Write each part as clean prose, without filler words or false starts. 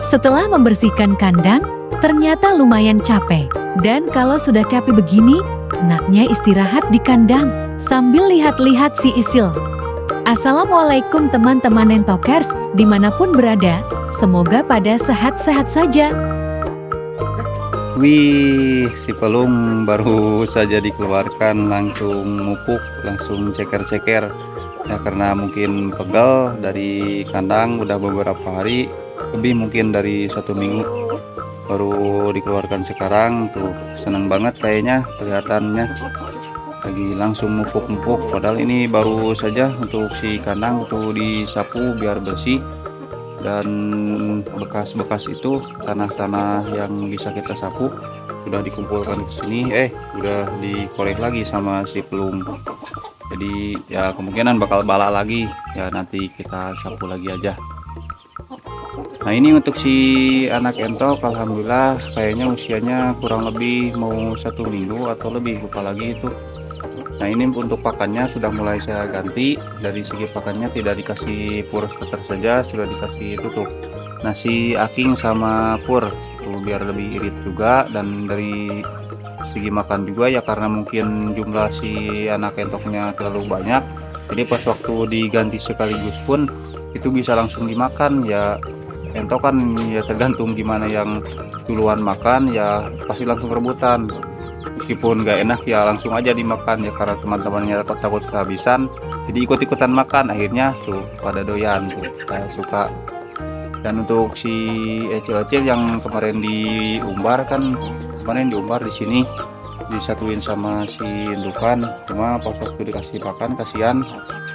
Setelah membersihkan kandang, ternyata lumayan capek. Dan kalau sudah capek begini, enaknya istirahat di kandang sambil lihat-lihat si Isil. Assalamualaikum teman-teman Nentokers, dimanapun berada, semoga pada sehat-sehat saja. Wih, si Pelung baru saja dikeluarkan langsung mupuk, langsung ceker-ceker. Ya karena mungkin pegal dari kandang udah beberapa hari, lebih mungkin dari 1 minggu baru dikeluarkan sekarang. Tuh seneng banget kayaknya kelihatannya lagi langsung mupuk-mupuk. Padahal ini baru saja untuk si kandang tuh disapu biar bersih. Dan bekas-bekas itu tanah-tanah yang bisa kita sapu sudah dikumpulkan ke sini, udah dikolek lagi sama si Pelung. Jadi ya kemungkinan bakal bala lagi ya, nanti kita sapu lagi aja. Nah ini untuk si anak entok, alhamdulillah kayaknya usianya kurang lebih mau 1 minggu atau lebih, lupa lagi itu. Nah ini untuk pakannya sudah mulai saya ganti. Dari segi pakannya tidak dikasih pur starter saja, sudah dikasih itu tuh nasi aking sama pur tuh biar lebih irit juga. Dan dari segi makan juga ya karena mungkin jumlah si anak entoknya terlalu banyak, jadi pas waktu diganti sekaligus pun itu bisa langsung dimakan ya. Entok kan ya tergantung gimana yang duluan makan, ya pasti langsung rebutan. Meskipun gak enak ya langsung aja dimakan ya, karena teman-temannya takut kehabisan jadi ikut-ikutan makan, akhirnya tuh pada doyan tuh, saya suka. Dan untuk si ecil-ecil yang kemarin diumbar kan, kemarin diumbar di sini disatuin sama si indukan, cuma pas waktu dikasih makan kasihan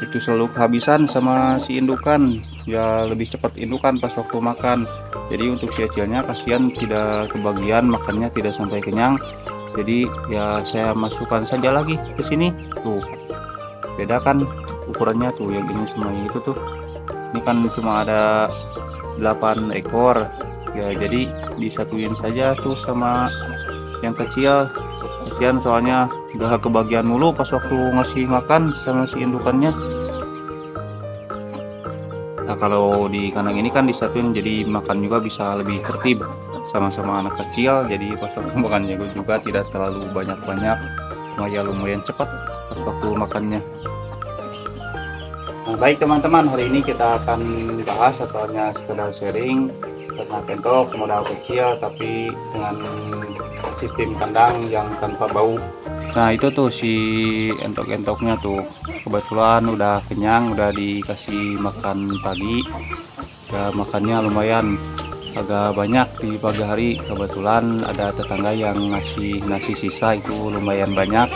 itu selalu kehabisan sama si indukan ya, lebih cepat indukan pas waktu makan. Jadi untuk si ecilnya kasihan tidak kebagian makannya, tidak sampai kenyang. Jadi ya saya masukkan saja lagi ke sini tuh, beda kan ukurannya tuh yang ini sama itu tuh. Ini kan cuma ada 8 ekor ya, jadi disatuin saja tuh sama yang kecil. Kasihan soalnya udah kebagian mulu pas waktu ngasih makan sama si indukannya. Nah kalau di kandang ini kan disatuin jadi makan juga bisa lebih tertib, sama-sama anak kecil, jadi pas waktu makannya juga tidak terlalu banyak-banyak, lumayan cepat pas waktu makannya. Nah baik teman-teman, hari ini kita akan bahas atau hanya sekedar sharing tentang entok modal kecil tapi dengan sistem kandang yang tanpa bau. Nah itu tuh si entok-entoknya tuh kebetulan udah kenyang, udah dikasih makan pagi ya, makannya lumayan agak banyak di pagi hari. Kebetulan ada tetangga yang ngasih nasi sisa itu lumayan banyak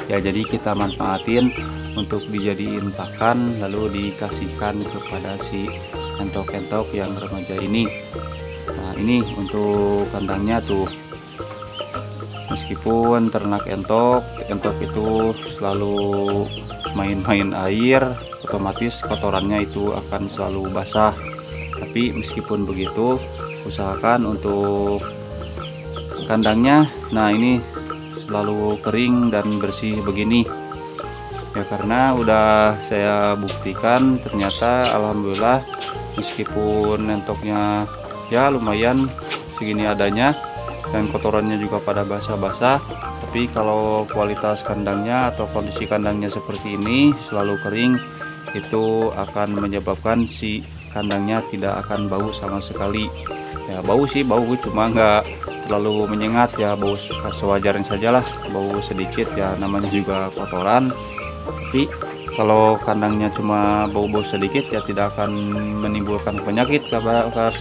ya, jadi kita manfaatin untuk dijadiin pakan lalu dikasihkan kepada si entok-entok yang remaja ini. Nah ini untuk kandangnya tuh, meskipun ternak entok itu selalu main-main air, otomatis kotorannya itu akan selalu basah. Tapi meskipun begitu usahakan untuk kandangnya nah ini selalu kering dan bersih begini ya, karena udah saya buktikan ternyata alhamdulillah meskipun entoknya ya lumayan segini adanya dan kotorannya juga pada basah-basah, tapi kalau kualitas kandangnya atau kondisi kandangnya seperti ini selalu kering, itu akan menyebabkan si kandangnya tidak akan bau sama sekali. Ya bau sih, bau cuma nggak terlalu menyengat ya, bau sewajarnya sajalah, bau sedikit ya, namanya juga kotoran. Tapi kalau kandangnya cuma bau-bau sedikit ya tidak akan menimbulkan penyakit ke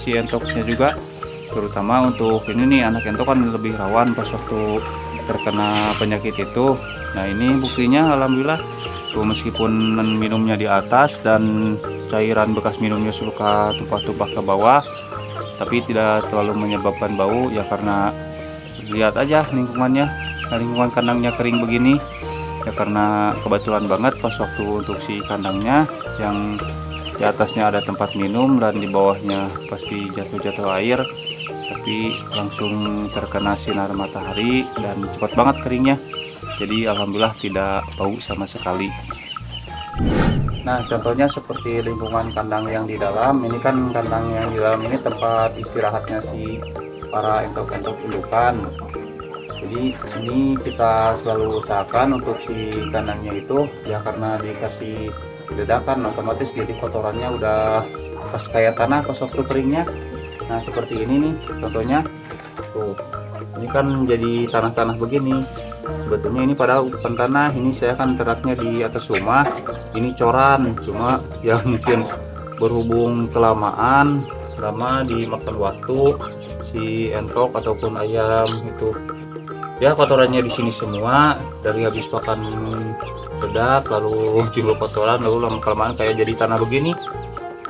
si entoknya juga. Terutama untuk ini nih, anak entok kan lebih rawan pas waktu terkena penyakit itu. Nah ini buktinya alhamdulillah tuh, meskipun minumnya di atas dan cairan bekas minumnya suka tumpah-tumpah ke bawah, tapi tidak terlalu menyebabkan bau ya, karena lihat aja lingkungannya, lingkungan kandangnya kering begini ya, karena kebetulan banget pas waktu untuk si kandangnya yang di atasnya ada tempat minum dan di bawahnya pasti jatuh-jatuh air, tapi langsung terkena sinar matahari dan cepat banget keringnya. Jadi alhamdulillah tidak bau sama sekali. Nah, contohnya seperti lingkungan kandang yang di dalam, ini kan kandang yang di dalam ini tempat istirahatnya si para entok-entok indukan. Jadi ini kita selalu usahakan untuk si kandangnya itu ya, karena dikasih dedakan otomatis jadi kotorannya udah pas kayak tanah pas waktu keringnya. Nah, seperti ini nih contohnya. Tuh, ini kan jadi tanah-tanah begini. Sebetulnya ini padahal bukan tanah, ini saya kan terapnya di atas rumah, ini coran, cuma ya mungkin berhubung kelamaan lama dimakan waktu si entok ataupun ayam itu ya kotorannya di sini semua, dari habis makan bedak lalu timbul kotoran, lalu lama kelamaan kayak jadi tanah begini.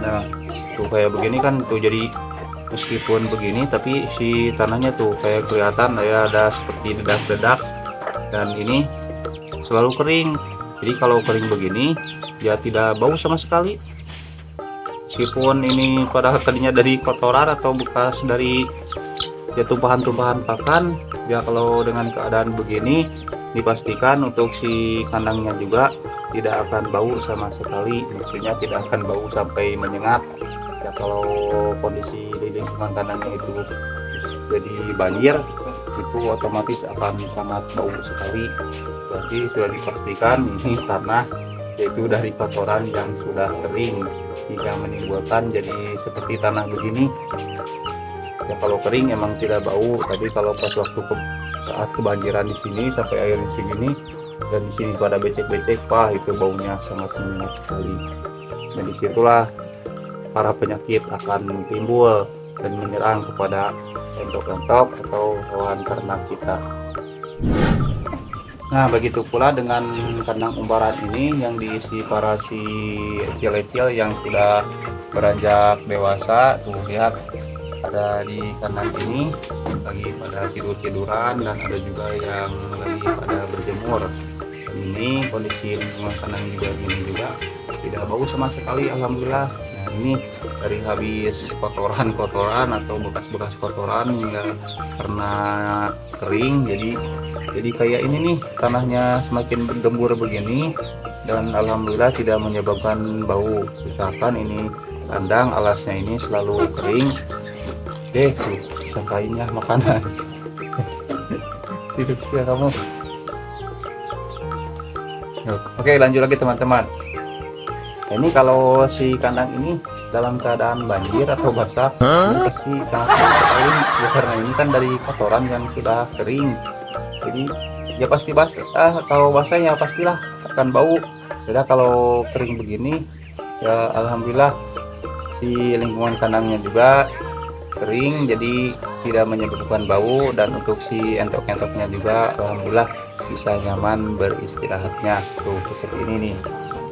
Nah, tuh kayak begini kan tuh, jadi meskipun begini tapi si tanahnya tuh kayak kelihatan ya ada seperti dedak-dedak, dan ini selalu kering. Jadi kalau kering begini ya tidak bau sama sekali, meskipun ini pada tadinya dari kotoran atau bekas dari ya tumpahan-tumpahan pakan. Ya kalau dengan keadaan begini dipastikan untuk si kandangnya juga tidak akan bau sama sekali, maksudnya tidak akan bau sampai menyengat. Ya kalau kondisi di lingkungan kandangnya itu jadi banjir, itu otomatis akan sangat bau sekali. Berarti sudah dipastikan ini tanah yaitu dari kotoran yang sudah kering hingga menimbulkan jadi seperti tanah begini. Ya kalau kering emang tidak bau, tapi kalau pas waktu saat kebanjiran di sini sampai air di sini dan di sini pada becek-becek, wah itu baunya sangat menyengat sekali. Dan disitulah para penyakit akan timbul dan menyerang kepada entok-entok atau hewan ternak kita. Nah, begitu pula dengan kandang umbaran ini yang diisi para si ecil-ecil yang sudah beranjak dewasa. Tuh lihat, ada di kandang ini lagi pada tidur-tiduran dan ada juga yang lagi pada berjemur. Ini kondisi lingkungan kandang juga ini juga tidak bau sama sekali, alhamdulillah. Nah, ini dari habis kotoran-kotoran atau bekas-bekas kotoran hingga karena kering, jadi kayak ini nih, tanahnya semakin bergembur begini dan alhamdulillah tidak menyebabkan bau. Misalkan ini kandang alasnya ini selalu kering. Tuh sangkainnya makanan. Sirup ya kamu. Oke, lanjut lagi teman-teman. Nah, ini kalau si kandang ini dalam keadaan banjir atau basah, ini pasti sangat sekali ya, karena ini kan dari kotoran yang sudah kering. Jadi ya pasti basah, kalau basah ya pastilah akan bau. Beda kalau kering begini ya alhamdulillah si lingkungan kandangnya juga kering, jadi tidak menyebabkan bau, dan untuk si entok-entoknya juga alhamdulillah bisa nyaman beristirahatnya. Tuh seperti ini nih,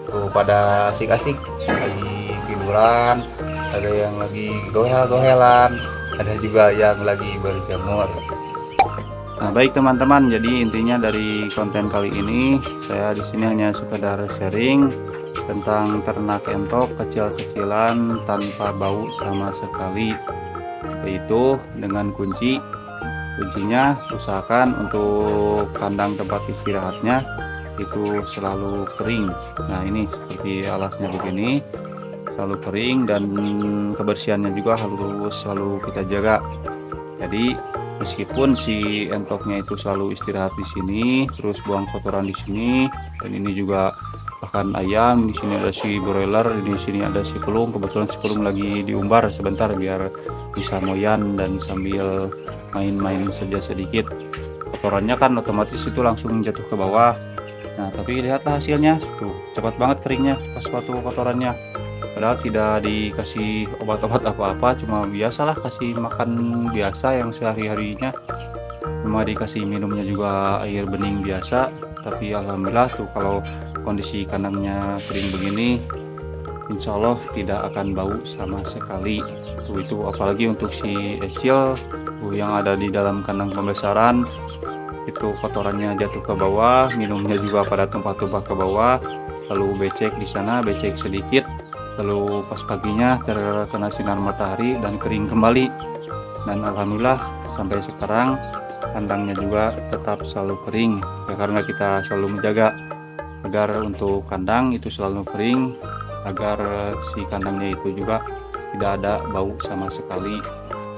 tuh pada asik-asik lagi tiduran, ada yang lagi gohel-gohelan, ada juga yang lagi berjemur. Nah, baik teman-teman, jadi intinya dari konten kali ini saya di sini hanya sekedar sharing tentang ternak entok kecil-kecilan tanpa bau sama sekali, yaitu dengan kuncinya usahakan untuk kandang tempat istirahatnya itu selalu kering. Nah, ini seperti alasnya begini selalu kering, dan kebersihannya juga harus selalu kita jaga. Jadi meskipun si entoknya itu selalu istirahat di sini, terus buang kotoran di sini, dan ini juga bahkan ayam di sini ada si broiler, di sini ada si pelung. Kebetulan si pelung lagi diumbar sebentar biar bisa moyan dan sambil main-main saja sedikit. Kotorannya kan otomatis itu langsung jatuh ke bawah. Nah, tapi lihatlah hasilnya, tuh cepat banget keringnya pas waktu kotorannya. Padahal tidak dikasih obat-obat apa-apa, cuma biasalah kasih makan biasa yang sehari-harinya, cuma dikasih minumnya juga air bening biasa. Tapi alhamdulillah tuh kalau kondisi kandangnya kering begini, insya Allah tidak akan bau sama sekali. Tuh itu apalagi untuk si ecil yang ada di dalam kandang pembesaran, itu kotorannya jatuh ke bawah, minumnya juga pada tumpah-tumpah ke bawah, lalu becek di sana, becek sedikit, lalu pas paginya terkena sinar matahari dan kering kembali. Dan alhamdulillah sampai sekarang kandangnya juga tetap selalu kering ya, karena kita selalu menjaga agar untuk kandang itu selalu kering agar si kandangnya itu juga tidak ada bau sama sekali.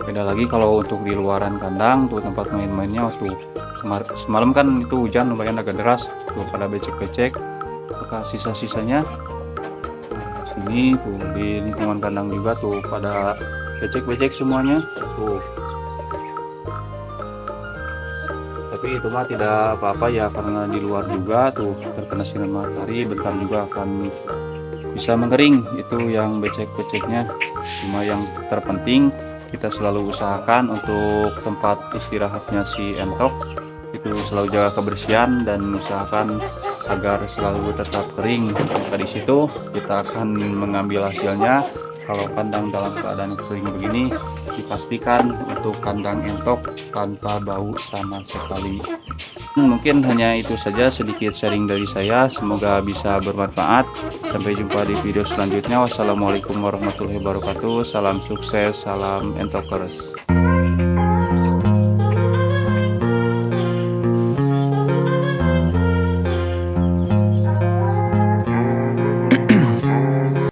Beda lagi kalau untuk di luaran kandang tuh tempat main-mainnya waktu semalam kan itu hujan lumayan agak deras tuh pada becek-becek, maka sisa-sisanya sini tuh di lingkungan kandang juga tuh pada becek-becek semuanya tuh. Tapi itu mah tidak apa-apa ya, karena di luar juga tuh terkena sinar matahari bentar juga akan bisa mengering itu yang becek-beceknya. Cuma yang terpenting kita selalu usahakan untuk tempat istirahatnya si entok itu selalu jaga kebersihan dan usahakan agar selalu tetap kering. Maka di situ kita akan mengambil hasilnya. Kalau kandang dalam keadaan kering begini, dipastikan untuk kandang entok tanpa bau sama sekali. Mungkin hanya itu saja sedikit sharing dari saya, semoga bisa bermanfaat. Sampai jumpa di video selanjutnya. Wassalamualaikum warahmatullahi wabarakatuh. Salam sukses, salam entokers.